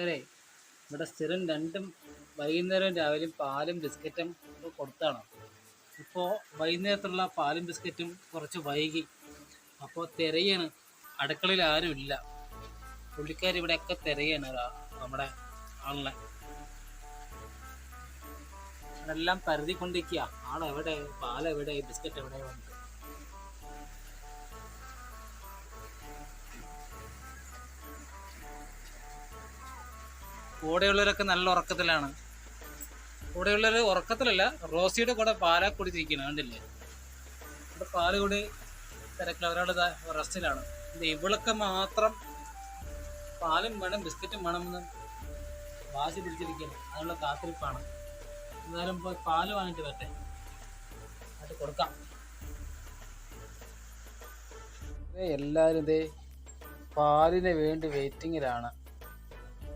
അതെ, ഇവിടെ സ്ഥിരം രണ്ടും വൈകുന്നേരവും രാവിലെയും പാലും ബിസ്ക്കറ്റും ഒക്കെ കൊടുത്താണ്. ഇപ്പോൾ വൈകുന്നേരത്തുള്ള പാലും ബിസ്ക്കറ്റും കുറച്ച് വൈകി. അപ്പോൾ തിരയാണ്, അടുക്കളയിൽ ആരും ഇല്ല. പുള്ളിക്കാർ ഇവിടെയൊക്കെ തിരയാണ് നമ്മുടെ ആളിനെ. അതെല്ലാം പരതി കൊണ്ടിരിക്കുക. ആളെവിടെ, പാലെവിടെ, ബിസ്ക്കറ്റ് എവിടെ വന്നിട്ട്. കൂടെയുള്ളവരൊക്കെ നല്ല ഉറക്കത്തിലാണ്. കൂടെയുള്ളവർ ഉറക്കത്തിലല്ല, റോസിയുടെ കൂടെ പാലാ കുടിച്ചിരിക്കണം. കണ്ടില്ലേ, ഇവിടെ പാല് കൂടി തിരക്കില്ല. ഒരാൾ റെസ്റ്റിലാണ്. ഇവളൊക്കെ മാത്രം പാലും വേണം ബിസ്ക്കറ്റും വേണമെന്ന് വാശി പിടിച്ചിരിക്കുകയാണ്. അതിനുള്ള കാത്തിരിപ്പാണ്. എന്തായാലും പോയി പാല് വാങ്ങിട്ട് വരട്ടെ, അത് കൊടുക്കാം. എല്ലാവരും ഇതേ പാലിന് വേണ്ടി വെയിറ്റിങ്ങിലാണ്.